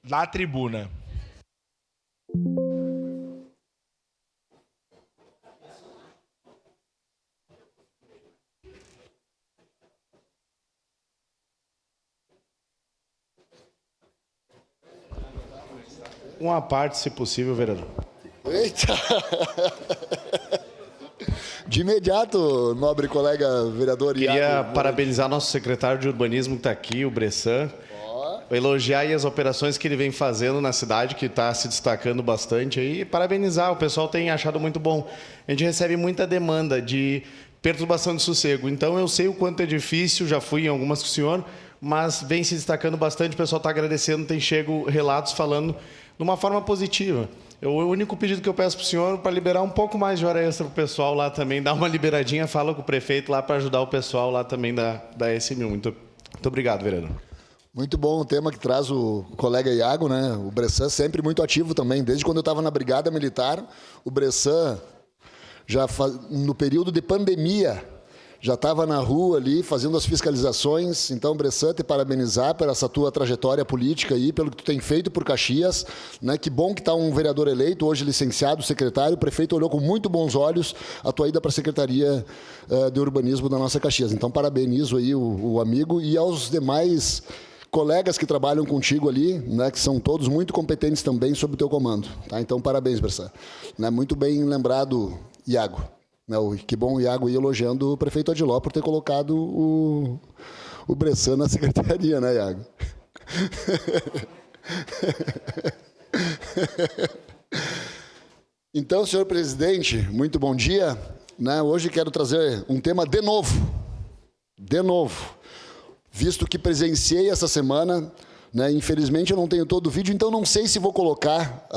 Da tribuna. Uma parte, se possível, vereador. Eita! De imediato, nobre colega vereador Iago. Queria parabenizar nosso secretário de urbanismo que está aqui, o Bressan. Elogiar aí as operações que ele vem fazendo na cidade, que está se destacando bastante aí. E parabenizar, o pessoal tem achado muito bom. A gente recebe muita demanda de perturbação de sossego. Então eu sei o quanto é difícil, já fui em algumas com o senhor, mas vem se destacando bastante, o pessoal está agradecendo, tem chego relatos falando de uma forma positiva. O único pedido que eu peço para o senhor para liberar um pouco mais de hora extra para o pessoal lá também, dar uma liberadinha, fala com o prefeito lá para ajudar o pessoal lá também da SM1. Muito obrigado, vereador. Muito bom o tema que traz o colega Iago, né? O Bressan sempre muito ativo também. Desde quando eu estava na Brigada Militar, o Bressan, no período de pandemia, já estava na rua ali fazendo as fiscalizações. Então, Bressan, te parabenizar por essa tua trajetória política aí, pelo que tu tem feito por Caxias, né? Que bom que está um vereador eleito, hoje licenciado, secretário. O prefeito olhou com muito bons olhos a tua ida para a Secretaria de Urbanismo da nossa Caxias. Então, parabenizo aí o amigo e aos demais colegas que trabalham contigo ali, né, que são todos muito competentes também sob o teu comando. Tá? Então, parabéns, Bressan. Né, muito bem lembrado, Iago. Né, que bom o Iago ir elogiando o prefeito Adiló por ter colocado o Bressan na secretaria, né, Iago? Então, senhor presidente, muito bom dia. Né, hoje quero trazer um tema de novo, visto que presenciei essa semana, né, infelizmente eu não tenho todo o vídeo, então não sei se vou colocar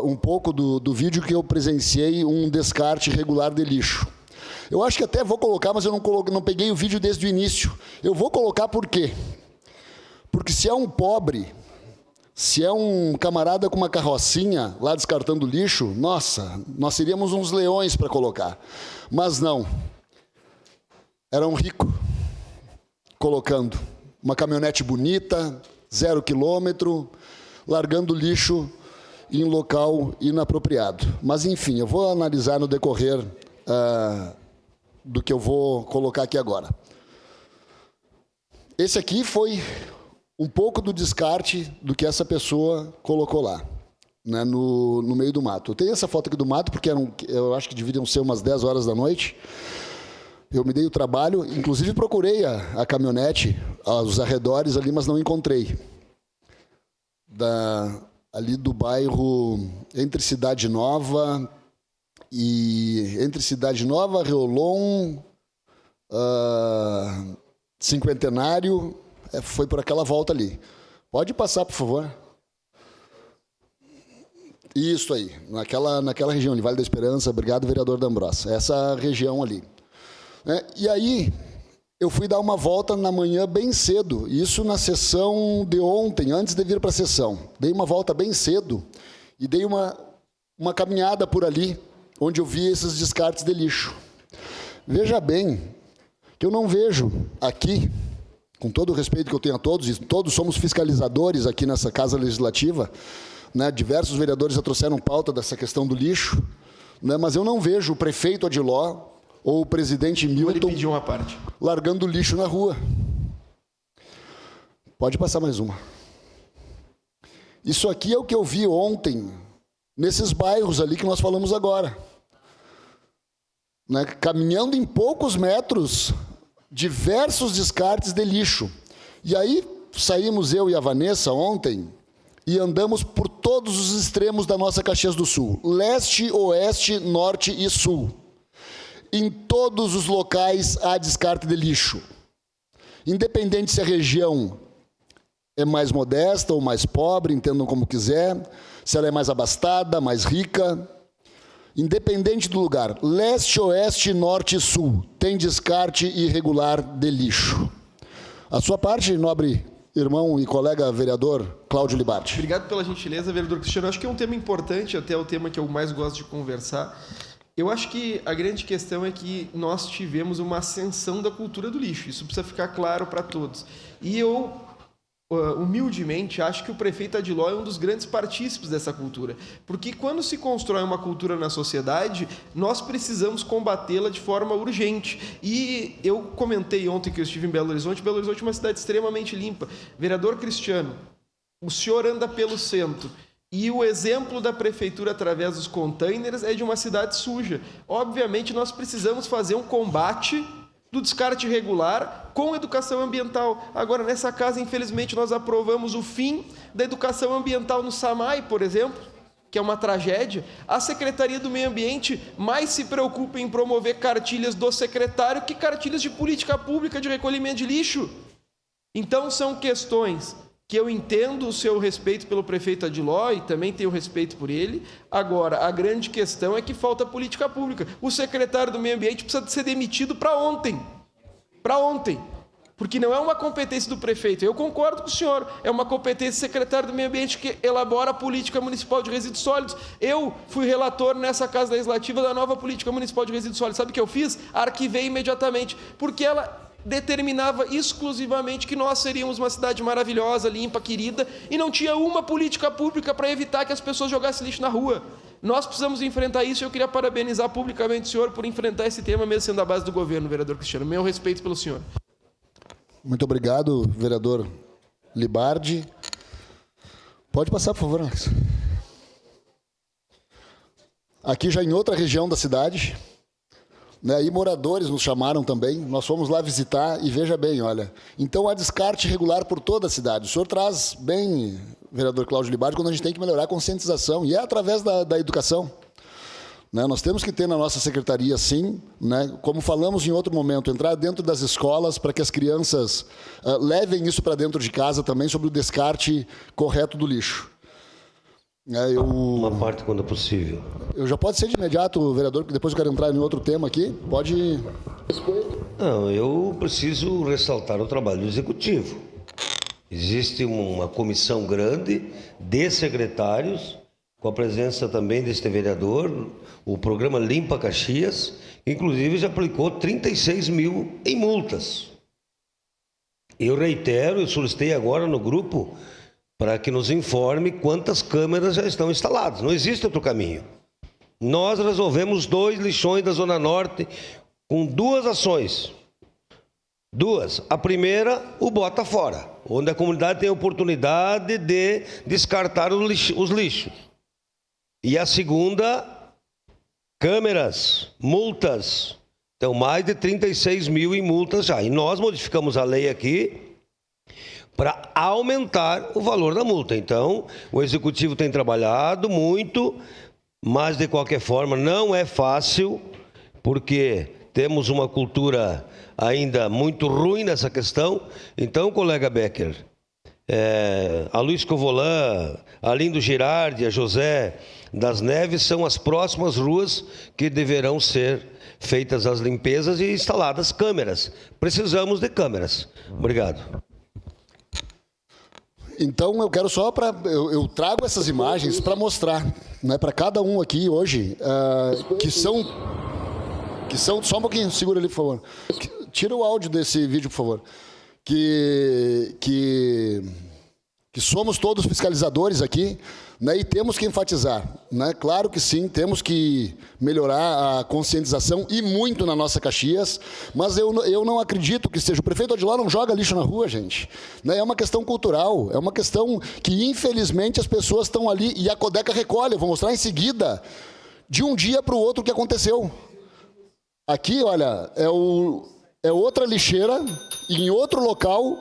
um pouco do vídeo que eu presenciei, um descarte regular de lixo. Eu acho que até vou colocar, mas eu não peguei o vídeo desde o início. Eu vou colocar por quê? Porque se é um pobre, se é um camarada com uma carrocinha lá descartando lixo, nossa, nós seríamos uns leões para colocar. Mas não. Era um rico colocando uma caminhonete bonita, 0 quilômetro, largando lixo em local inapropriado. Mas, enfim, eu vou analisar no decorrer do que eu vou colocar aqui agora. Esse aqui foi um pouco do descarte do que essa pessoa colocou lá, né, no meio do mato. Eu tenho essa foto aqui do mato, porque eu acho que deveriam ser umas 10 horas da noite. Eu me dei o trabalho, inclusive procurei a caminhonete, os arredores ali, mas não encontrei. Ali do bairro entre Cidade Nova, Reolon, Cinquentenário, foi por aquela volta ali. Pode passar, por favor. Isso aí, naquela região ali, Vale da Esperança. Obrigado, vereador D'Ambros. Essa região ali. E aí, eu fui dar uma volta na manhã bem cedo, isso na sessão de ontem, antes de vir para a sessão. Dei uma volta bem cedo e dei uma caminhada por ali, onde eu vi esses descartes de lixo. Veja bem que eu não vejo aqui, com todo o respeito que eu tenho a todos, e todos somos fiscalizadores aqui nessa Casa Legislativa, né, diversos vereadores já trouxeram pauta dessa questão do lixo, né, mas eu não vejo o prefeito Adiló ou o presidente Milton largando lixo na rua. Pode passar mais uma. Isso aqui é o que eu vi ontem, nesses bairros ali que nós falamos agora. Né? Caminhando em poucos metros, diversos descartes de lixo. E aí saímos eu e a Vanessa ontem e andamos por todos os extremos da nossa Caxias do Sul. Leste, oeste, norte e sul. Em todos os locais há descarte de lixo. Independente se a região é mais modesta ou mais pobre, entendam como quiser, se ela é mais abastada, mais rica, independente do lugar, leste, oeste, norte e sul, tem descarte irregular de lixo. A sua parte, nobre irmão e colega vereador Cláudio Libardi. Obrigado pela gentileza, vereador Cristiano. Acho que é um tema importante, até o tema que eu mais gosto de conversar. Eu acho que a grande questão é que nós tivemos uma ascensão da cultura do lixo. Isso precisa ficar claro para todos. E eu, humildemente, acho que o prefeito Adiló é um dos grandes partícipes dessa cultura. Porque quando se constrói uma cultura na sociedade, nós precisamos combatê-la de forma urgente. E eu comentei ontem que eu estive em Belo Horizonte. Belo Horizonte é uma cidade extremamente limpa. Vereador Cristiano, o senhor anda pelo centro. E o exemplo da prefeitura através dos containers é de uma cidade suja. Obviamente, nós precisamos fazer um combate do descarte irregular com educação ambiental. Agora, nessa casa, infelizmente, nós aprovamos o fim da educação ambiental no SAMAI, por exemplo, que é uma tragédia. A Secretaria do Meio Ambiente mais se preocupa em promover cartilhas do secretário que cartilhas de política pública de recolhimento de lixo. Então, são questões que eu entendo o seu respeito pelo prefeito Adiló e também tenho respeito por ele. Agora, a grande questão é que falta política pública. O secretário do Meio Ambiente precisa ser demitido para ontem. Para ontem. Porque não é uma competência do prefeito. Eu concordo com o senhor. É uma competência do secretário do Meio Ambiente que elabora a política municipal de resíduos sólidos. Eu fui relator nessa Casa Legislativa da nova política municipal de resíduos sólidos. Sabe o que eu fiz? Arquivei imediatamente. Porque ela determinava exclusivamente que nós seríamos uma cidade maravilhosa, limpa, querida, e não tinha uma política pública para evitar que as pessoas jogassem lixo na rua. Nós precisamos enfrentar isso e eu queria parabenizar publicamente o senhor por enfrentar esse tema, mesmo sendo a base do governo, vereador Cristiano. Meu respeito pelo senhor. Muito obrigado, vereador Libardi. Pode passar, por favor, Alex. Aqui já em outra região da cidade, né, e moradores nos chamaram também, nós fomos lá visitar e veja bem, olha, então há descarte regular por toda a cidade. O senhor traz bem, vereador Cláudio Libardi, quando a gente tem que melhorar a conscientização, e é através da educação. Né, nós temos que ter na nossa secretaria, sim, né, como falamos em outro momento, entrar dentro das escolas para que as crianças levem isso para dentro de casa também, sobre o descarte correto do lixo. Uma parte quando possível. Eu já pode ser de imediato, vereador, porque depois eu quero entrar em outro tema aqui. Pode. Não, eu preciso ressaltar o trabalho do executivo. Existe uma comissão grande de secretários, com a presença também deste vereador, o programa Limpa Caxias, que inclusive já aplicou 36 mil em multas. Eu reitero, eu solicitei agora no grupo para que nos informe quantas câmeras já estão instaladas. Não existe outro caminho. Nós resolvemos 2 lixões da Zona Norte com 2 ações. 2. A primeira, o Bota Fora, onde a comunidade tem a oportunidade de descartar os lixos. E a segunda, câmeras, multas. Então, mais de 36 mil em multas já. E nós modificamos a lei aqui para aumentar o valor da multa. Então, o executivo tem trabalhado muito, mas de qualquer forma não é fácil, porque temos uma cultura ainda muito ruim nessa questão. Então, colega Becker, a Luiz Covolan, a Lindo Girardi, a José das Neves são as próximas ruas que deverão ser feitas as limpezas e instaladas câmeras. Precisamos de câmeras. Obrigado. Então, eu quero só eu trago essas imagens para mostrar, né, para cada um aqui hoje, que são... Só um pouquinho, segura ali, por favor. Tira o áudio desse vídeo, por favor. Que somos todos fiscalizadores aqui, né, e temos que enfatizar, né? Claro que sim, temos que melhorar a conscientização e muito na nossa Caxias, mas eu não acredito que seja. O prefeito Adiló não joga lixo na rua, gente. Né? É uma questão cultural, é uma questão que, infelizmente, as pessoas estão ali e a Codeca recolhe. Eu vou mostrar em seguida, de um dia para o outro, o que aconteceu. Aqui, olha, é outra lixeira, em outro local.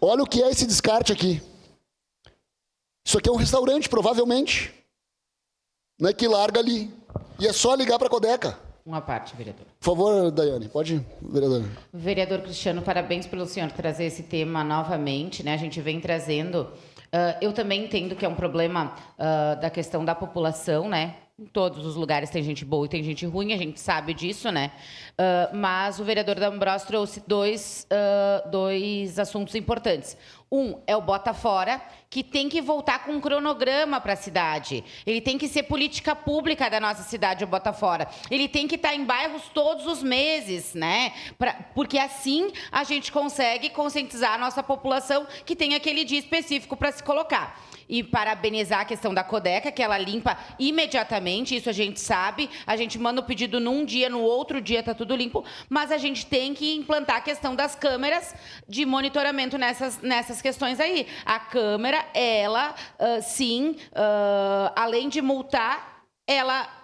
Olha o que é esse descarte aqui. Isso aqui é um restaurante, provavelmente, né, que larga ali. E é só ligar para a Codeca. Uma parte, vereador. Por favor, Daiane, pode ir, vereador. Vereador Cristiano, parabéns pelo senhor trazer esse tema novamente, né? A gente vem trazendo. Eu também entendo que é um problema da questão da população, né? Em todos os lugares tem gente boa e tem gente ruim, a gente sabe disso, né? Mas o vereador D'Ambrosio trouxe dois assuntos importantes. Um é o Bota Fora, que tem que voltar com um cronograma para a cidade. Ele tem que ser política pública da nossa cidade, o Bota Fora. Ele tem que estar em bairros todos os meses, né? Porque assim a gente consegue conscientizar a nossa população que tem aquele dia específico para se colocar. E parabenizar a questão da Codeca, que ela limpa imediatamente, isso a gente sabe. A gente manda o pedido num dia, no outro dia está tudo limpo, mas a gente tem que implantar a questão das câmeras de monitoramento nessas questões aí. A câmera, ela, além de multar, ela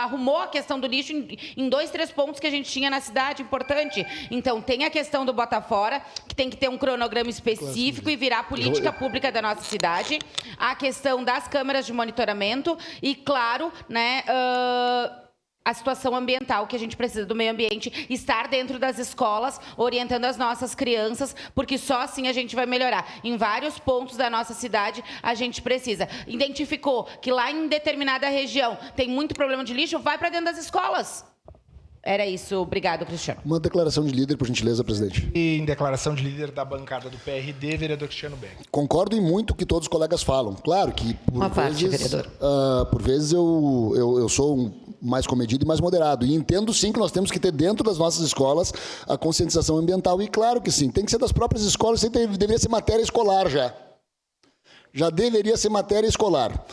arrumou a questão do lixo em 2, 3 pontos que a gente tinha na cidade, importante. Então, tem a questão do Bota Fora, que tem que ter um cronograma específico e virar política pública da nossa cidade. A questão das câmeras de monitoramento e, claro, né, a situação ambiental, que a gente precisa do meio ambiente, estar dentro das escolas, orientando as nossas crianças, porque só assim a gente vai melhorar. Em vários pontos da nossa cidade, a gente precisa. Identificou que lá em determinada região tem muito problema de lixo, vai para dentro das escolas. Era isso. Obrigado, Cristiano. Uma declaração de líder, por gentileza, presidente. E em declaração de líder da bancada do PRD, vereador Cristiano Beck. Concordo em muito que todos os colegas falam. Claro que, por vezes eu sou mais comedido e mais moderado. E entendo, sim, que nós temos que ter dentro das nossas escolas a conscientização ambiental. E claro que sim, tem que ser das próprias escolas, isso deveria ser matéria escolar já. Já deveria ser matéria escolar.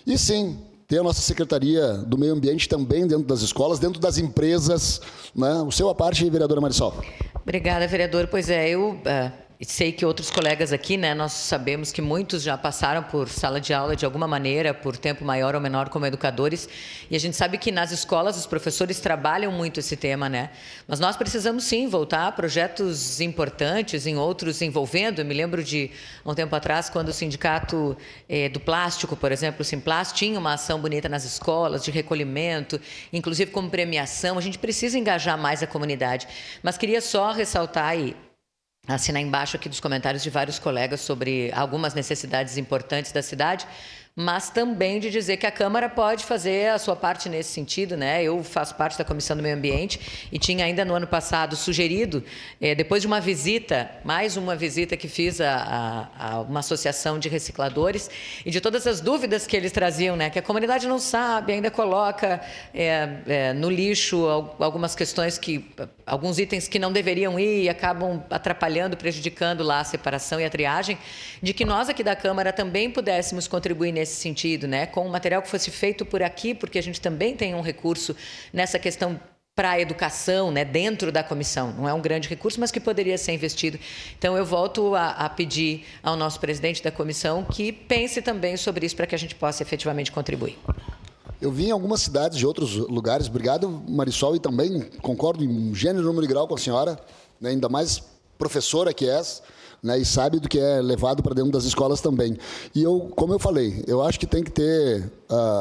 E sim, ter a nossa Secretaria do Meio Ambiente também dentro das escolas, dentro das empresas, né? O seu à parte, vereadora Marisol. Obrigada, vereador. Pois é, eu sei que outros colegas aqui, né, nós sabemos que muitos já passaram por sala de aula de alguma maneira, por tempo maior ou menor como educadores, e a gente sabe que nas escolas os professores trabalham muito esse tema, né? Mas nós precisamos sim voltar a projetos importantes, em outros envolvendo. Eu me lembro de um tempo atrás, quando o sindicato do plástico, por exemplo, o Simplas, tinha uma ação bonita nas escolas de recolhimento, inclusive como premiação. A gente precisa engajar mais a comunidade. Mas queria só ressaltar e assinar embaixo aqui dos comentários de vários colegas sobre algumas necessidades importantes da cidade, mas também de dizer que a Câmara pode fazer a sua parte nesse sentido, né? Eu faço parte da Comissão do Meio Ambiente e tinha ainda no ano passado sugerido, depois de uma visita, mais uma visita que fiz a uma associação de recicladores e de todas as dúvidas que eles traziam, né? Que a comunidade não sabe, ainda coloca no lixo algumas questões alguns itens que não deveriam ir e acabam atrapalhando, prejudicando lá a separação e a triagem, de que nós aqui da Câmara também pudéssemos contribuir nesse sentido, né, com um material que fosse feito por aqui, porque a gente também tem um recurso nessa questão para a educação, né, dentro da comissão. Não é um grande recurso, mas que poderia ser investido. Então, eu volto a pedir ao nosso presidente da comissão que pense também sobre isso para que a gente possa efetivamente contribuir. Eu vim em algumas cidades de outros lugares. Obrigado, Marisol, e também concordo em gênero, número e grau com a senhora, né, ainda mais professora que és, né, e sabe do que é levado para dentro das escolas também. E como eu falei, eu acho que tem que ter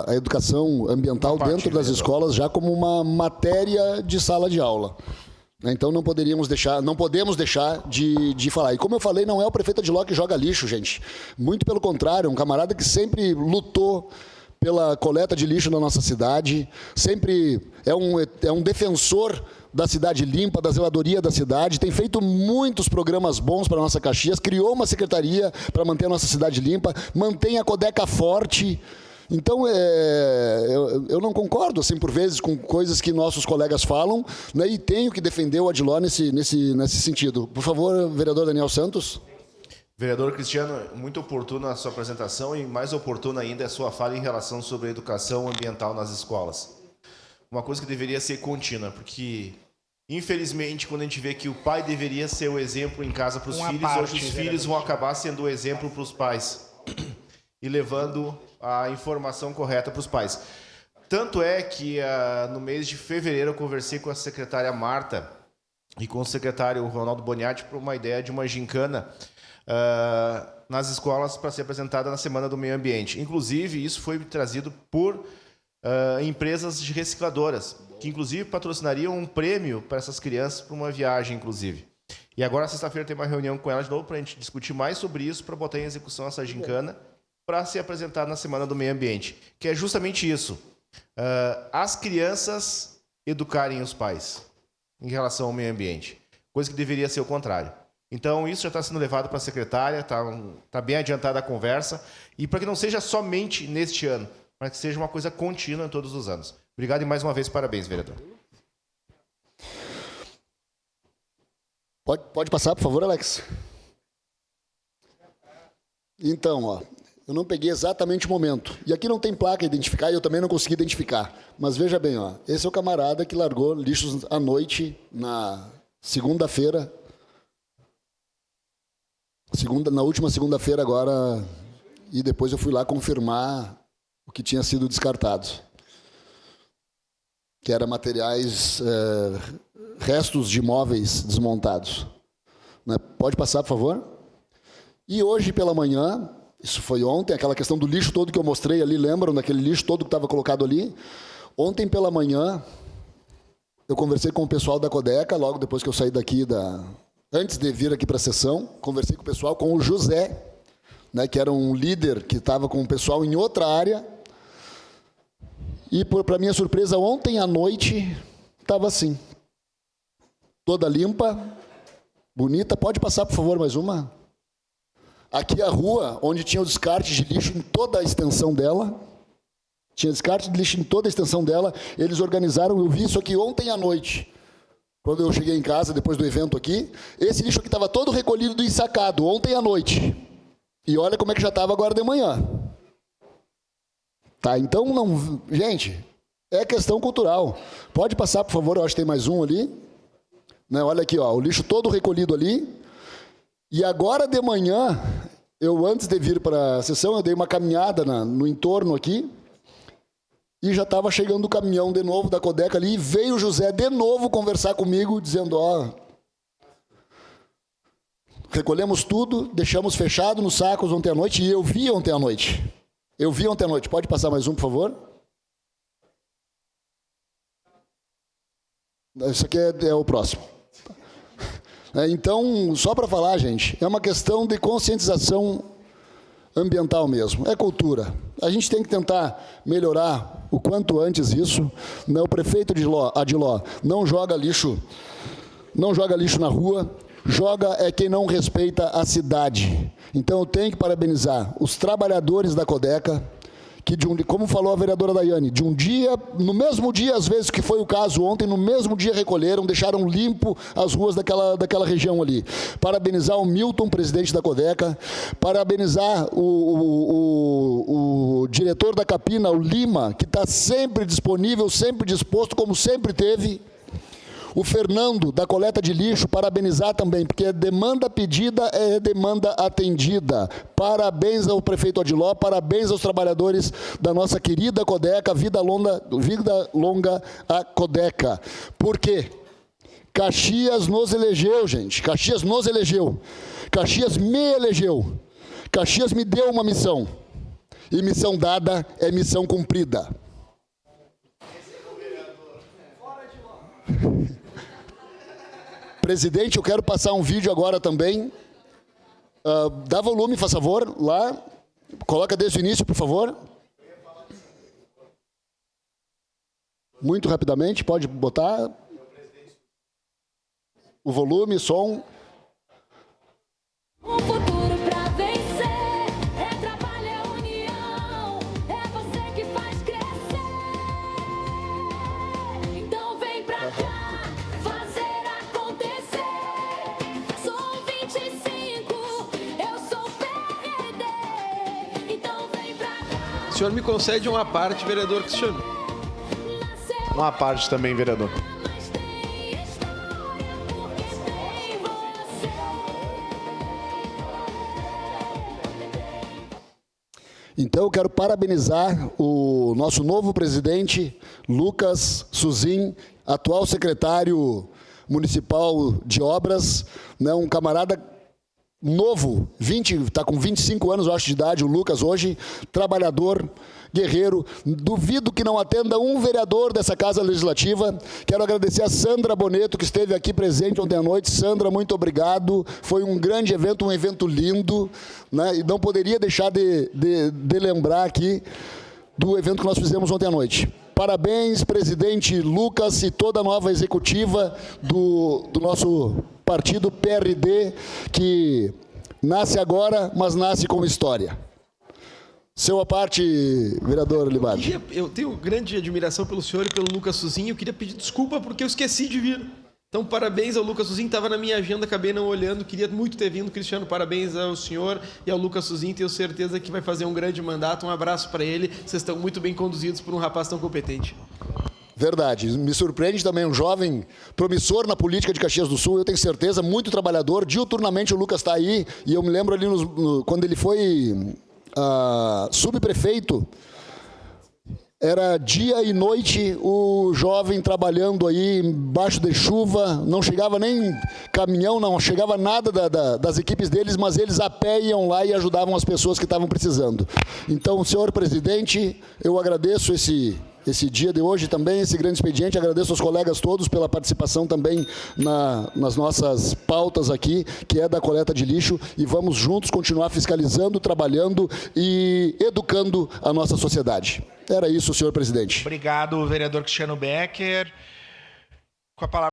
a educação ambiental dentro das escolas já como uma matéria de sala de aula. Então não podemos deixar de falar. E como eu falei, não é o prefeito Adiló que joga lixo, gente. Muito pelo contrário, um camarada que sempre lutou pela coleta de lixo na nossa cidade, sempre é um defensor da cidade limpa, da zeladoria da cidade, tem feito muitos programas bons para a nossa Caxias, criou uma secretaria para manter a nossa cidade limpa, mantém a Codeca forte. Então, eu não concordo, assim, por vezes, com coisas que nossos colegas falam, né, e tenho que defender o Adiló nesse sentido. Por favor, vereador Daniel Santos. Vereador Cristiano, muito oportuna a sua apresentação e mais oportuna ainda a sua fala em relação sobre a educação ambiental nas escolas. Uma coisa que deveria ser contínua, porque, infelizmente, quando a gente vê que o pai deveria ser o exemplo em casa para os filhos, hoje os filhos vão acabar sendo o exemplo para os pais e levando a informação correta para os pais. Tanto é que no mês de fevereiro eu conversei com a secretária Marta e com o secretário Ronaldo Boniatti para uma ideia de uma gincana nas escolas para ser apresentada na Semana do Meio Ambiente. Inclusive, isso foi trazido por empresas de recicladoras, que inclusive patrocinariam um prêmio para essas crianças para uma viagem, inclusive. E agora, sexta-feira, tem uma reunião com elas de novo para a gente discutir mais sobre isso, para botar em execução essa gincana, para ser apresentada na Semana do Meio Ambiente, que é justamente isso. As crianças educarem os pais em relação ao meio ambiente, coisa que deveria ser o contrário. Então, isso já está sendo levado para a secretária, está bem adiantada a conversa, e para que não seja somente neste ano, mas que seja uma coisa contínua em todos os anos. Obrigado e mais uma vez, parabéns, vereador. Pode passar, por favor, Alex? Então, ó, eu não peguei exatamente o momento. E aqui não tem placa identificar e eu também não consegui identificar. Mas veja bem, ó, esse é o camarada que largou lixos à noite na segunda-feira. Na última segunda-feira agora, e depois eu fui lá confirmar o que tinha sido descartado. Que era materiais, restos de móveis desmontados. Né? Pode passar, por favor? E hoje pela manhã, isso foi ontem, aquela questão do lixo todo que eu mostrei ali, lembram daquele lixo todo que estava colocado ali? Ontem pela manhã, eu conversei com o pessoal da Codeca, logo depois que eu saí daqui, antes de vir aqui para a sessão, conversei com o pessoal, com o José, né, que era um líder que estava com o pessoal em outra área. E, para minha surpresa, ontem à noite, estava assim. Toda limpa, bonita. Pode passar, por favor, mais uma? Aqui a rua, onde tinha o descarte de lixo em toda a extensão dela. Tinha descarte de lixo em toda a extensão dela. Eles organizaram, eu vi isso aqui ontem à noite. Quando eu cheguei em casa, depois do evento aqui, esse lixo aqui estava todo recolhido e sacado, ontem à noite. E olha como é que já estava agora de manhã. Tá, então, não, gente, é questão cultural. Pode passar, por favor, eu acho que tem mais um ali. Né, olha aqui, ó, o lixo todo recolhido ali. E agora de manhã, antes de vir para a sessão, eu dei uma caminhada no entorno aqui. E já estava chegando o caminhão de novo da Codeca ali, e veio o José de novo conversar comigo, dizendo, ó, recolhemos tudo, deixamos fechado nos sacos ontem à noite, e eu vi ontem à noite. Pode passar mais um, por favor? Isso aqui é o próximo. Então, só para falar, gente, é uma questão de conscientização ambiental mesmo, é cultura. A gente tem que tentar melhorar o quanto antes isso. O prefeito Adiló não joga lixo na rua, joga quem não respeita a cidade. Então eu tenho que parabenizar os trabalhadores da Codeca, que como falou a vereadora Daiane, de um dia, no mesmo dia, às vezes que foi o caso ontem, no mesmo dia recolheram, deixaram limpo as ruas daquela região ali. Parabenizar o Milton, presidente da Codeca, parabenizar o diretor da Capina, o Lima, que está sempre disponível, sempre disposto, como sempre teve. O Fernando, da coleta de lixo, parabenizar também, porque demanda pedida é demanda atendida. Parabéns ao prefeito Adiló, parabéns aos trabalhadores da nossa querida Codeca, vida longa a Codeca. Por quê? Caxias nos elegeu, gente. Caxias nos elegeu. Caxias me elegeu. Caxias me deu uma missão. E missão dada é missão cumprida. Presidente, eu quero passar um vídeo agora também. Dá volume, faz favor, lá. Coloca desde o início, por favor. Muito rapidamente, pode botar. O volume, som. Um futuro pra vencer, trabalho, é união, você que faz crescer. Então vem pra cá, fazer acontecer. Sou 25, eu sou PRD, então vem pra cá. O senhor me concede uma parte, vereador Cristiano? Uma parte também, vereador. Então, eu quero parabenizar o nosso novo presidente, Lucas Suzin, atual secretário municipal de obras, né, um camarada novo, está com 25 anos, eu acho, de idade, o Lucas hoje, trabalhador, guerreiro. Duvido que não atenda um vereador dessa Casa Legislativa. Quero agradecer a Sandra Boneto, que esteve aqui presente ontem à noite. Sandra, muito obrigado. Foi um grande evento, um evento lindo, né? E não poderia deixar de lembrar aqui do evento que nós fizemos ontem à noite. Parabéns, presidente Lucas e toda a nova executiva do nosso partido PRD, que nasce agora, mas nasce com história. Seu à parte, vereador Libardi. Eu tenho grande admiração pelo senhor e pelo Lucas Suzinho. Eu queria pedir desculpa porque eu esqueci de vir. Então, parabéns ao Lucas Suzinho. Estava na minha agenda, acabei não olhando. Queria muito ter vindo. Cristiano, parabéns ao senhor e ao Lucas Suzinho. Tenho certeza que vai fazer um grande mandato. Um abraço para ele. Vocês estão muito bem conduzidos por um rapaz tão competente. Verdade. Me surpreende também um jovem promissor na política de Caxias do Sul. Eu tenho certeza, muito trabalhador. Diuturnamente o Lucas está aí. E eu me lembro ali quando ele foi subprefeito. Era dia e noite o jovem trabalhando aí embaixo de chuva, não chegava nem caminhão, não chegava nada das equipes deles, mas eles a pé iam lá e ajudavam as pessoas que estavam precisando. Então, senhor presidente, eu agradeço esse dia de hoje também, esse grande expediente, agradeço aos colegas todos pela participação também nas nossas pautas aqui, que é da coleta de lixo, e vamos juntos continuar fiscalizando, trabalhando e educando a nossa sociedade. Era isso, senhor presidente. Obrigado, vereador Cristiano Becker. Com a palavra